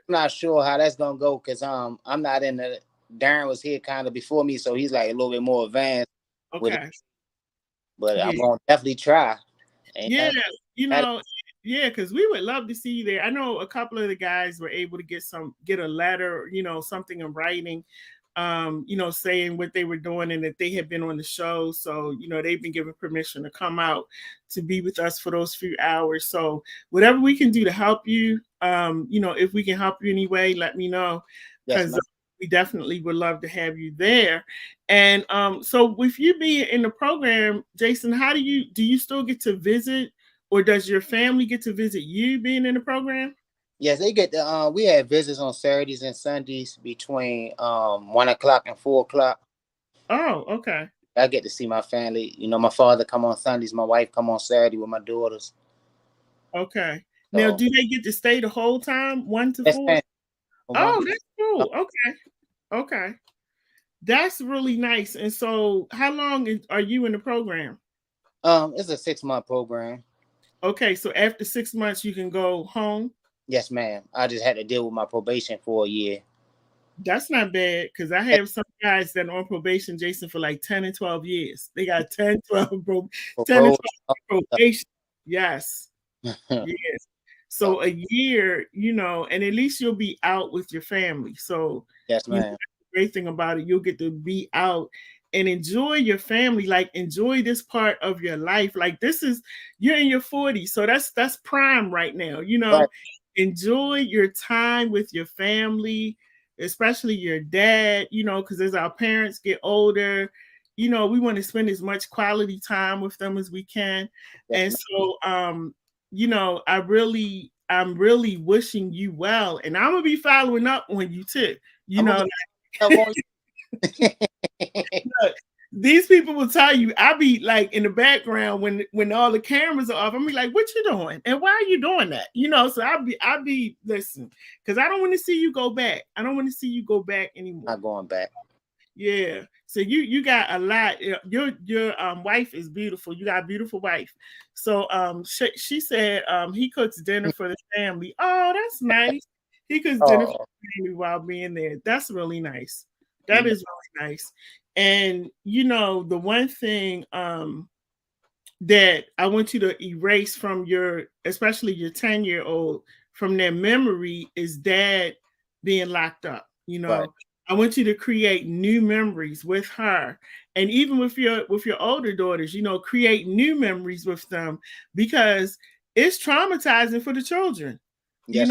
not sure how that's going to go, because I'm not in the... Darren was here kind of before me, so he's like a little bit more advanced. Okay. But I'm going to definitely try. Because we would love to see you there. I know a couple of the guys were able to get a letter, something in writing, saying what they were doing and that they had been on the show. So, they've been given permission to come out to be with us for those few hours. So whatever we can do to help you, if we can help you anyway, let me know. Because we definitely would love to have you there. And so with you being in the program, Jason, how do you still get to visit, or does your family get to visit you being in the program? Yes, they get the we have visits on Saturdays and Sundays between 1 o'clock and 4 o'clock. Oh, okay. I get to see my family. My father come on Sundays, my wife come on Saturday with my daughters. Okay. So, now, do they get to stay the whole time, 1 to 4? Oh, that's cool. Okay. That's really nice. And so how long are you in the program? It's a 6-month program. Okay, so after 6 months you can go home? Yes, ma'am. I just had to deal with my probation for a year. That's not bad, because I have some guys that are on probation, Jason, for like 10 and 12 years. They got 10 and 12 probation. Yes. Yes. So a year, and at least you'll be out with your family. So yes, ma'am. The great thing about it, you'll get to be out and enjoy your family, like enjoy this part of your life. Like you're in your 40s, so that's prime right now. Right. Enjoy your time with your family, especially your dad, because as our parents get older, we want to spend as much quality time with them as we can. Yes, and so I'm really wishing you well, and I'm gonna be following up on you too. Look, these people will tell you, I be like in the background when all the cameras are off. I'm be like, what you doing? And why are you doing that? So I'll be listen, because I don't want to see you go back. I don't want to see you go back anymore. Not going back. Yeah. So you got a lot. Your wife is beautiful. You got a beautiful wife. So she said he cooks dinner for the family. Oh, that's nice. He cooks dinner for the family while being there. That's really nice. That is really nice. And the one thing that I want you to erase from your, especially your 10-year-old, from their memory is dad being locked up. Right. I want you to create new memories with her. And even with your older daughters, create new memories with them, because it's traumatizing for the children. Yes,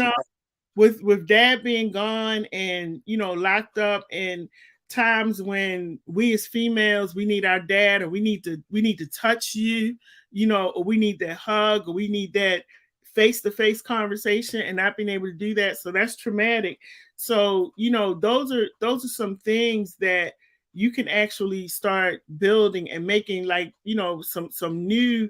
With dad being gone and locked up, and times when we as females, we need our dad, or we need to touch you, or we need that hug, or we need that face-to-face conversation, and not being able to do that. So that's traumatic. So those are some things that you can actually start building and making, like some new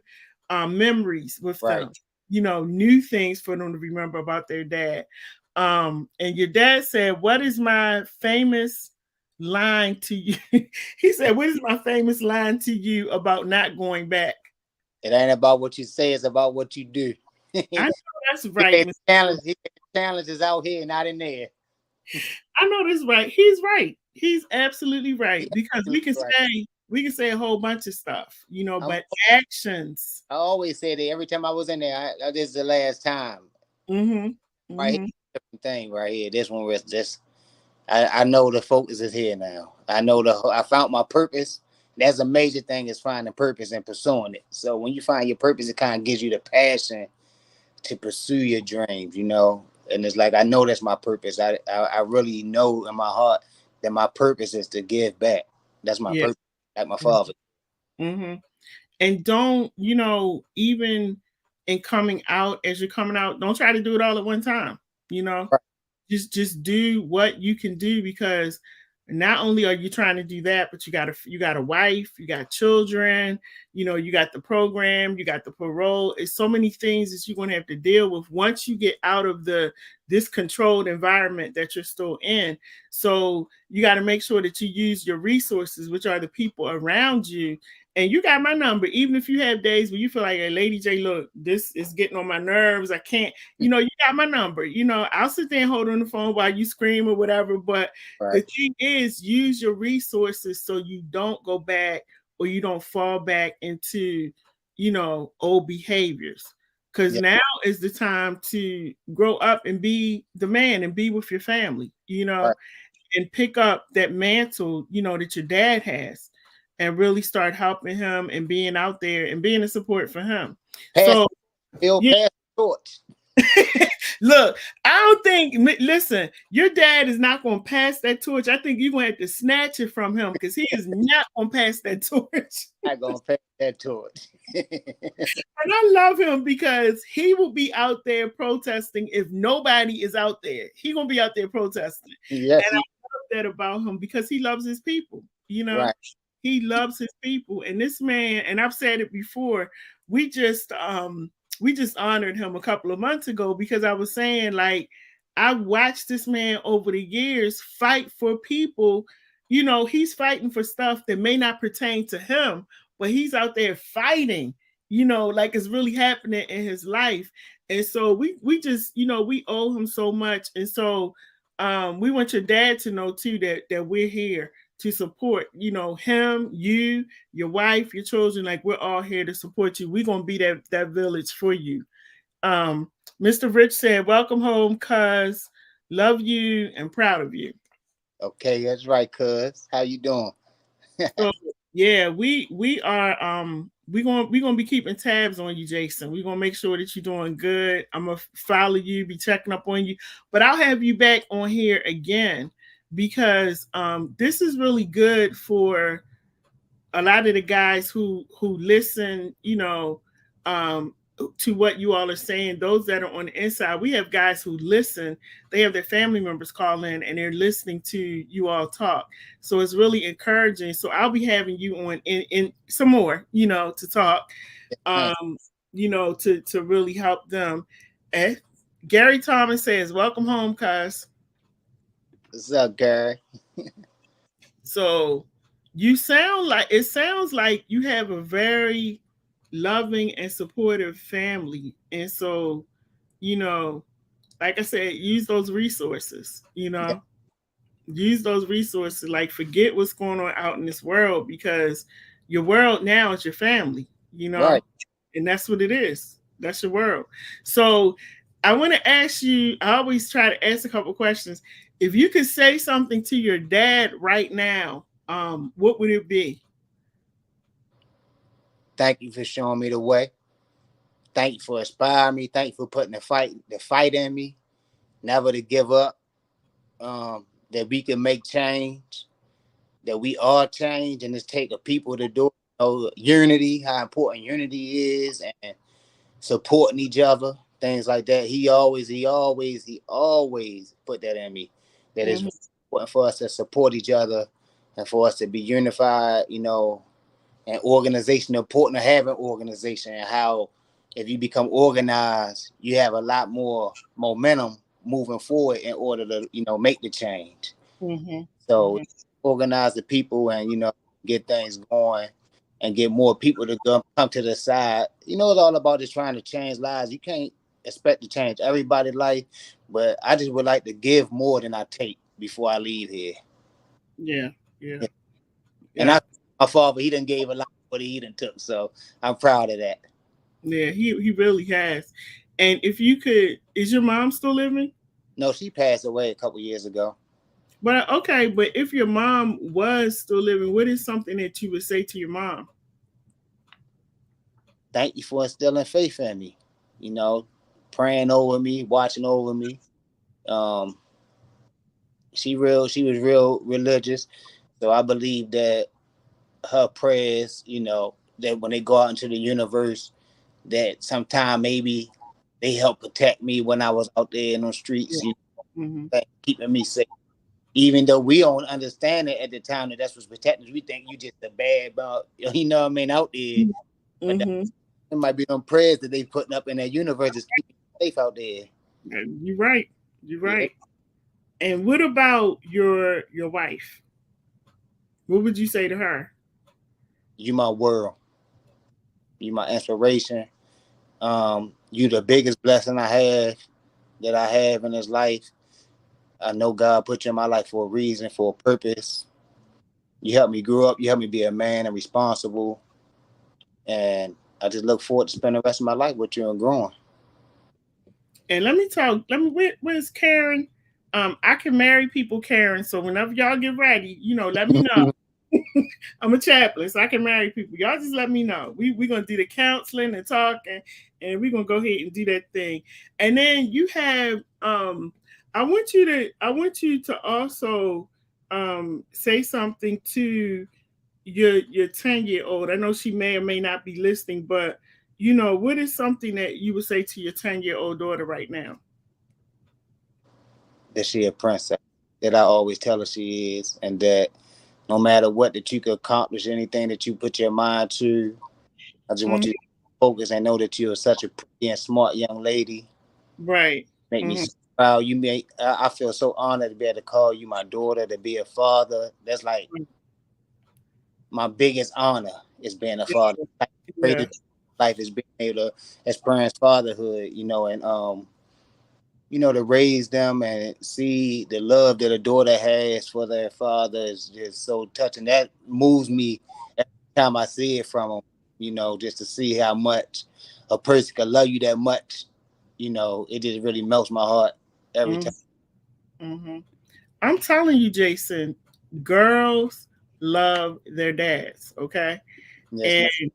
memories with right. them, new things for them to remember about their dad. And your dad said, "What is my famous line to you?" He said, "What is my famous line to you about not going back?" It ain't about what you say; it's about what you do. I know that's right. Challenge is out here, not in there. I know that's right. He's right. He's absolutely right, because we can Right. say a whole bunch of stuff, I'm, but actions. I always say that every time I was in there. This is the last time. Mm-hmm. Right Mm-hmm. here, different thing right here. This one was just. I know the focus is here now. I found my purpose. That's a major thing, is finding purpose and pursuing it. So when you find your purpose, it kind of gives you the passion to pursue your dreams, And it's like, I know that's my purpose. I really know in my heart that my purpose is to give back. That's my Yeah. purpose, like my father. Mm-hmm. And don't, even in coming out, as you're coming out, don't try to do it all at one time. Right. Just do what you can do, because not only are you trying to do that, but you got a wife, you got children, you got the program, you got the parole. It's so many things that you're going to have to deal with once you get out of this controlled environment that you're still in. So you got to make sure that you use your resources, which are the people around you. And you got my number, even if you have days where you feel like, "Hey, Lady J, look, this is getting on my nerves. I can't," you got my number. I'll sit there and hold on the phone while you scream or whatever. But Right. the thing is, use your resources so you don't go back, or you don't fall back into, old behaviors. Because Yeah. now is the time to grow up and be the man and be with your family, Right. and pick up that mantle, that your dad has, and really start helping him and being out there and being a support for him. Pass, So, Bill, yeah. pass the torch. Look, I don't think, listen, your dad is not going to pass that torch. I think you're going to have to snatch it from him, because he is not going to pass that torch. I'm going to pass that torch. And I love him, because he will be out there protesting if nobody is out there. He going to be out there protesting. Yes. And I love that about him, because he loves his people, Right. He loves his people. And this man, and I've said it before, we just honored him a couple of months ago, because I was saying, like, I watched this man over the years fight for people. He's fighting for stuff that may not pertain to him, but he's out there fighting, like it's really happening in his life. And so we just, we owe him so much. And so we want your dad to know too that we're here to support, him, you, your wife, your children. Like, we're all here to support you. We're gonna be that village for you. Mr. Rich said, "Welcome home, cuz. Love you and proud of you." Okay, that's right, cuz. How you doing? So yeah, we are we gonna be keeping tabs on you, Jason. We're gonna make sure that you're doing good. I'm gonna follow you, be checking up on you, but I'll have you back on here again, because this is really good for a lot of the guys who listen, to what you all are saying. Those that are on the inside, we have guys who listen. They have their family members call in, and they're listening to you all talk. So it's really encouraging. So I'll be having you on in some more, to talk, to really help them. And Gary Thomas says, "Welcome home, cuz." What's up, Gary? So it sounds like you have a very loving and supportive family. And so, like I said, use those resources, Yeah. use those resources. Like, forget what's going on out in this world, because your world now is your family. you know, Right. and that's what it is. That's your world. So I want to ask you, I always try to ask a couple questions. If you could say something to your dad right now, what would it be? Thank you for showing me the way. Thank you for inspiring me. Thank you for putting the fight in me. Never to give up. That we can make change. That we are change, and it's take a people to do it. Unity, how important unity is, and supporting each other, things like that. He always put that in me. That it's Mm-hmm. important for us to support each other and for us to be unified, and organization, important to have an organization, and how if you become organized, you have a lot more momentum moving forward in order to, make the change. Mm-hmm. So Mm-hmm. organize the people and, get things going and get more people to come to the side. It's all about just trying to change lives. You can't expect to change everybody's life, but I just would like to give more than I take before I leave here. Yeah. Yeah. Yeah. And Yeah. my father, he done gave a lot what he done took, so I'm proud of that. Yeah. He really has. And if you could, is your mom still living? No, she passed away a couple years ago. But okay, but if your mom was still living, what is something that you would say to your mom? Thank you for instilling faith in me. You know, praying over me, watching over me. Um, she was real religious, so I believe that her prayers, that when they go out into the universe, that sometime maybe they help protect me when I was out there in the streets, Yeah. Mm-hmm. keeping me safe. Even though we don't understand it at the time that that's what's protecting us, we think you just a bad about, what I mean, out there. But Mm-hmm. it might be them prayers that they putting up in that universe is keeping you safe out there. You're right. You're Yeah, right. And what about your wife? What would you say to her? you my world, you my inspiration. You the biggest blessing that I have in this life. I know God put you in my life for a reason, for a purpose. You helped me grow up. You helped me be a man and responsible. And I just look forward to spending the rest of my life with you and growing. And let me talk. Where's Karen? I can marry people, Karen. So whenever y'all get ready, let me know. I'm a chaplain, so I can marry people. Y'all just let me know. We're gonna do the counseling and talking, and we're gonna go ahead and do that thing. And then you have I want you to also say something to your 10-year-old. I know she may or may not be listening, but what is something that you would say to your 10-year-old daughter right now? That she a princess. That I always tell her she is. And that no matter what, that you can accomplish anything that you put your mind to. I just want Mhm. you to focus and know that you're such a pretty and smart young lady. Right. Make me Hmm. so proud. I feel so honored to be able to call you my daughter, to be a father. That's like my biggest honor is being a father. Like, the Yeah. greatest life is being able to experience fatherhood, and to raise them and see the love that a daughter has for their father is just so touching. That moves me every time I see it from them, just to see how much a person can love you that much. It just really melts my heart every time. Mm-hmm. I'm telling you, Jason, girls love their dads. Okay, Yes, and man.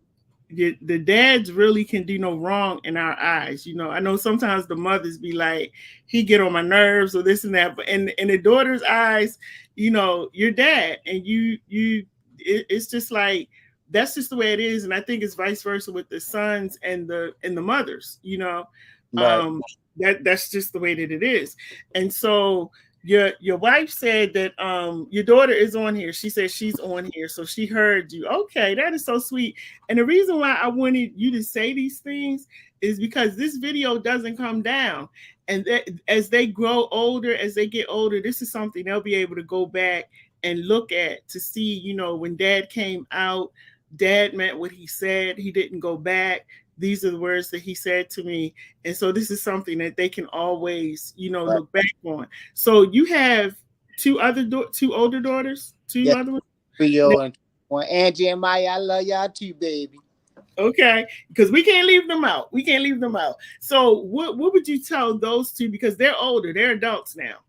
the dads really can do no wrong in our eyes. I know sometimes the mothers be like, he get on my nerves or this and that, but in the daughter's eyes, your dad, and it's just like that's just the way it is. And I think it's vice versa with the sons and the mothers. Right. Um, that's just the way that it is. And so your wife said that your daughter is on here. She said she's on here, so she heard you. Okay, that is so sweet. And the reason why I wanted you to say these things is because this video doesn't come down. And that, as they grow older, as they get older, this is something they'll be able to go back and look at to see, when dad came out, dad meant what he said. He didn't go back. These are the words that he said to me. And so this is something that they can always, Right. look back on. So you have two older daughters, two Yes, other ones. Rio and Angie and Maya, I love y'all too, baby. Okay, because we can't leave them out. We can't leave them out. So, what would you tell those two? Because they're older, they're adults now.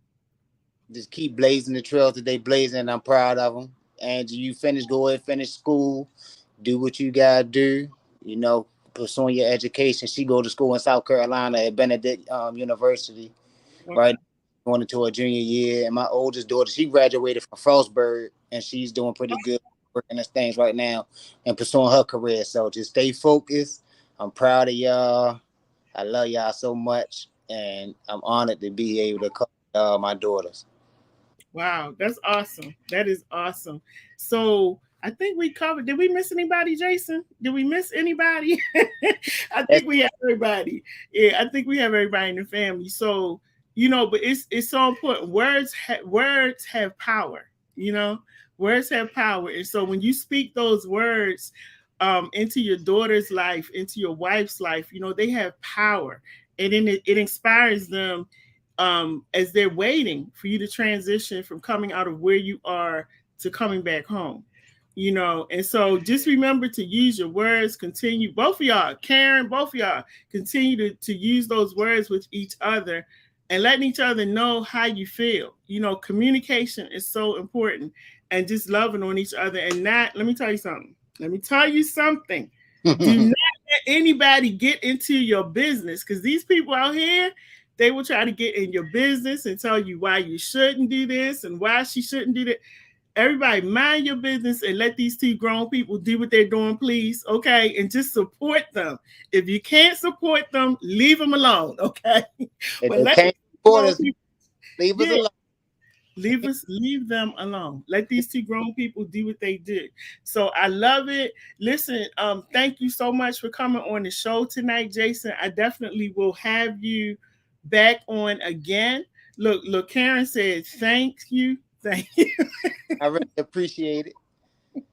Just keep blazing the trails that they blazing. And I'm proud of them. And you go ahead, finish school, do what you gotta do. You know, pursuing your education. She go to school in South Carolina at Benedict University, Okay. right? Going into her junior year. And my oldest daughter, she graduated from Frostburg, and she's doing pretty good working as things right now and pursuing her career. So just stay focused. I'm proud of y'all. I love y'all so much, and I'm honored to be able to call my daughters. Wow, that's awesome. That is awesome. So I think we covered. Did we miss anybody, Jason? Did we miss anybody? I think we have everybody. Yeah, I think we have everybody in the family. So but it's so important. Words have power. Words have power, and so when you speak those words into your daughter's life, into your wife's life, they have power, and then it inspires them as they're waiting for you to transition from coming out of where you are to coming back home. And so just remember to use your words, continue, both of y'all, Karen, both of y'all, continue to use those words with each other and letting each other know how you feel. Communication is so important, and just loving on each other. And let me tell you something. Do not let anybody get into your business, because these people out here, they will try to get in your business and tell you why you shouldn't do this and why she shouldn't do that. Everybody mind your business and let these two grown people do what they're doing, please. Okay. And just support them. If you can't support them, leave them alone. Okay. But let can't support us, leave us alone. Leave them alone. Let these two grown people do what they do. So I love it. Listen, thank you so much for coming on the show tonight, Jason. I definitely will have you back on again. Look, Karen said thank you. Thank you. I really appreciate it.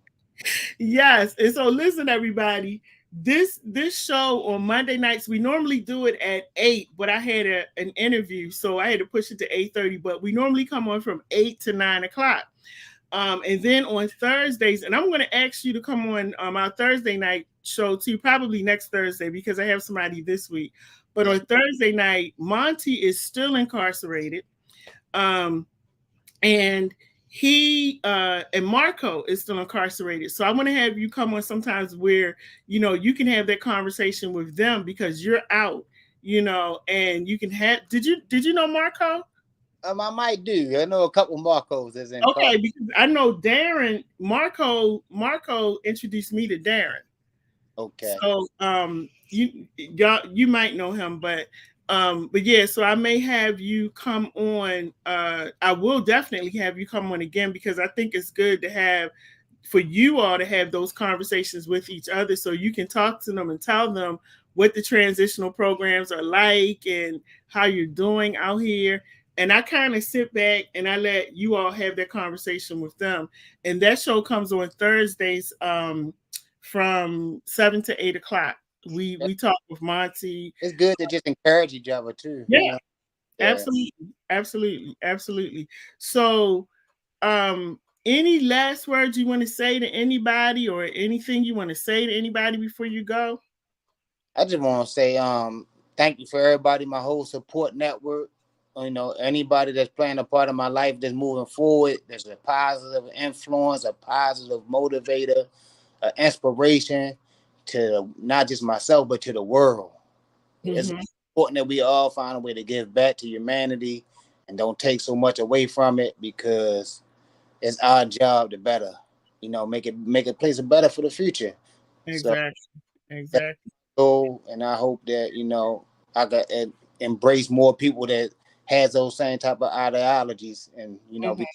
Yes. And so listen, everybody. This show on Monday nights, we normally do it at 8, but I had an interview, so I had to push it to 8:30. But we normally come on from 8 to 9 o'clock. And then on Thursdays, and I'm going to ask you to come on our Thursday night show too, probably next Thursday, because I have somebody this week. But on Thursday night, Monty is still incarcerated. And he and Marco is still incarcerated. So I want to have you come on sometimes where, you can have that conversation with them, because you're out, and you can have, did you know Marco? I might do. I know a couple Marcos that's in. Okay, because I know Darren. Marco introduced me to Darren. Okay. So you might know him, but yeah, so I may have you come on. I will definitely have you come on again, because I think it's good to have, for you all to have those conversations with each other, so you can talk to them and tell them what the transitional programs are like and how you're doing out here. And I kind of sit back and I let you all have that conversation with them. And that show comes on Thursdays from 7 to 8 o'clock. We talk with Monty. It's good to just encourage each other too. Yeah, absolutely. So, any last words you want to say to anybody, or anything you want to say to anybody before you go? I just want to say thank you for everybody, my whole support network. Anybody that's playing a part of my life that's moving forward, there's a positive influence, a positive motivator, an inspiration to not just myself, but to the world. Mm-hmm. It's important that we all find a way to give back to humanity and don't take so much away from it, because it's our job to better, make it place better for the future. Exactly. So, and I hope that, I got embrace more people that has those same type of ideologies, and, be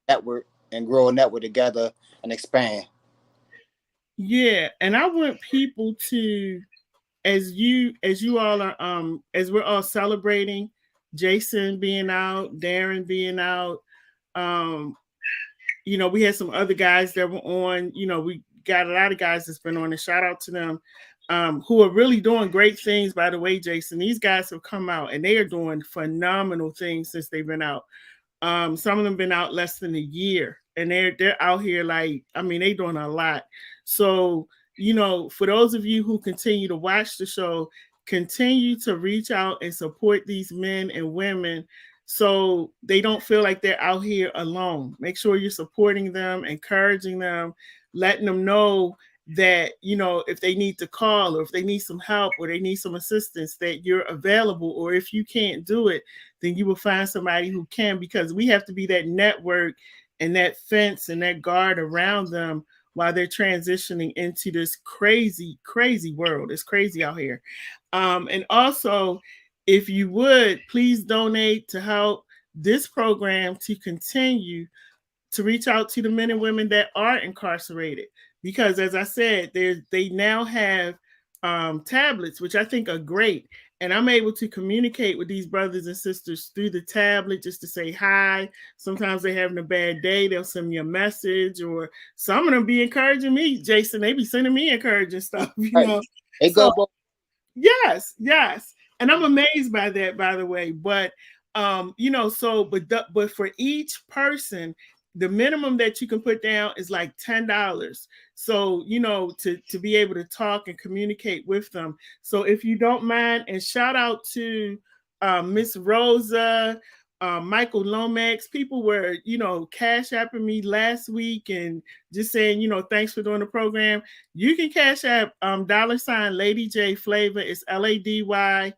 network and grow a network together and expand. Yeah. And I want people to, as you all are, as we're all celebrating Jason being out, Darren being out, we had some other guys that were on, we got a lot of guys that's been on, and shout out to them, who are really doing great things. By the way, Jason, these guys have come out and they are doing phenomenal things since they've been out. Some of them been out less than a year, and they're out here they're doing a lot. So for those of you who continue to watch the show, continue to reach out and support these men and women so they don't feel like they're out here alone. Make sure you're supporting them, encouraging them, letting them know that, if they need to call or if they need some help or they need some assistance, that you're available. Or if you can't do it, then you will find somebody who can, because we have to be that network and that fence and that guard around them while they're transitioning into this crazy, crazy world. It's crazy out here. And also, if you would, please donate to help this program to continue to reach out to the men and women that are incarcerated. Because as I said, they now have tablets, which I think are great. And I'm able to communicate with these brothers and sisters through the tablet just to say hi. Sometimes they're having a bad day. They'll send me a message, or some of them be encouraging me. Jason, they be sending me encouraging stuff, It go both. Yes. And I'm amazed by that, by the way. But, but for each person, the minimum that you can put down is like $10. So, to be able to talk and communicate with them. So if you don't mind, and shout out to Miss Rosa, Michael Lomax. People were, cash apping me last week and just saying, thanks for doing the program. You can cash app $ Lady J Flava. It's LADYJ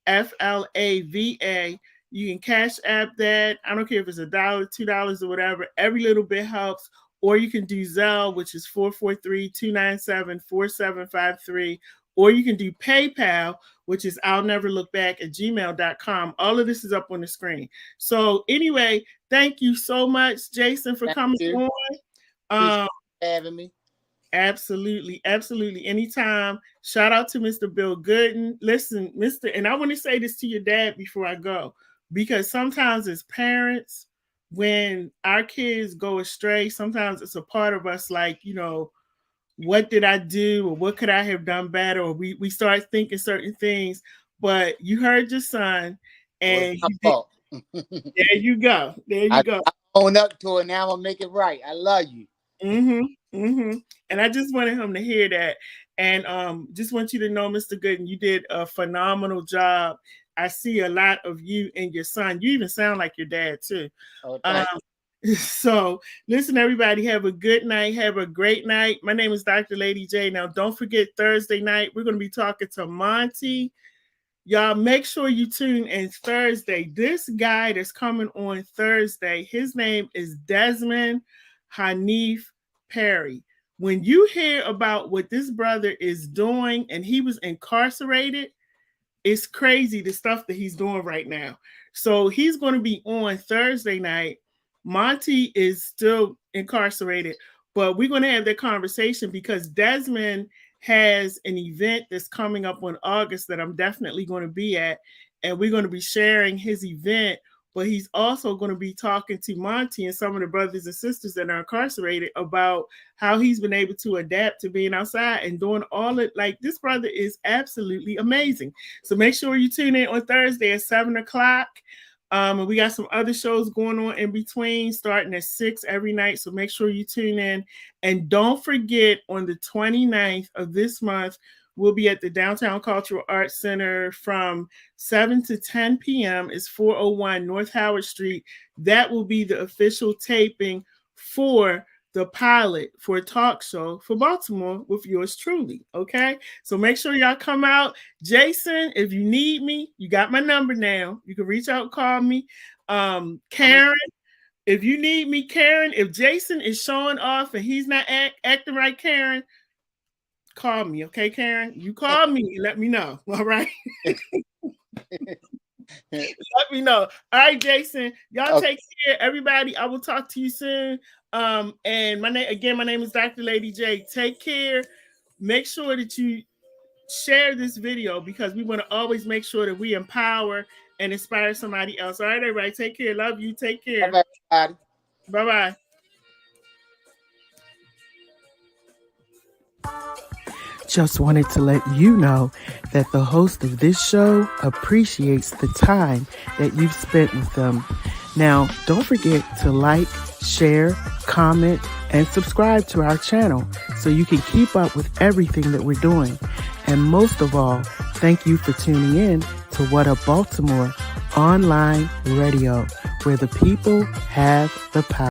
FLAVA. You can cash app that. I don't care if it's $1, $2, or whatever. Every little bit helps. Or you can do Zelle, which is 443-297-4753. Or you can do PayPal, which is I'llNeverLookBack@gmail.com. All of this is up on the screen. So anyway, thank you so much, Jason, for coming on. Having me. Absolutely. Anytime. Shout out to Mr. Bill Gooden. Listen, and I want to say this to your dad before I go, because sometimes as parents, when our kids go astray, sometimes it's a part of us like, what did I do, or what could I have done better? Or we start thinking certain things. But you heard your son, and there you go. I own up to it. Now I'm gonna make it right. I love you. And I just wanted him to hear that. And just want you to know, Mr. Gooden, you did a phenomenal job. I see a lot of you and your son. You even sound like your dad too. So listen, everybody, have a good night. Have a great night. My name is Dr. Lady J. Now, don't forget Thursday night, we're going to be talking to Monty. Y'all make sure you tune in Thursday. This guy that's coming on Thursday, his name is Desmond Hanif Perry. When you hear about what this brother is doing, and he was incarcerated, it's crazy the stuff that he's doing right now. So he's going to be on Thursday night. Monty is still incarcerated, but we're going to have that conversation because Desmond has an event that's coming up on August that I'm definitely going to be at, and we're going to be sharing his event. But he's also going to be talking to Monty and some of the brothers and sisters that are incarcerated about how he's been able to adapt to being outside and doing all it. Like, this brother is absolutely amazing. So make sure you tune in on Thursday at 7:00. And we got some other shows going on in between, starting at 6 every night. So make sure you tune in. And don't forget, on the 29th of this month, we'll be at the Downtown Cultural Arts Center from 7 to 10 p.m. It's 401 North Howard Street. That will be the official taping for the pilot for a talk show for Baltimore with yours truly. Okay, so make sure y'all come out. Jason, if you need me, you got my number now. You can reach out, call me. Karen, if you need me, Karen, if Jason is showing off and he's not acting right, Karen, call me. Okay, Karen, you call me and let me know. All right. Let me know. All right, Jason, y'all take care, everybody. I will talk to you soon. And my name is Dr. Lady J. Take care. Make sure that you share this video because we want to always make sure that we empower and inspire somebody else. All right, everybody, take care. Love you. Take care. Bye-bye. Bye-bye. Just wanted to let you know that the host of this show appreciates the time that you've spent with them. Now, don't forget to like, share, comment, and subscribe to our channel so you can keep up with everything that we're doing. And most of all, thank you for tuning in to What Up Baltimore online radio, where the people have the power.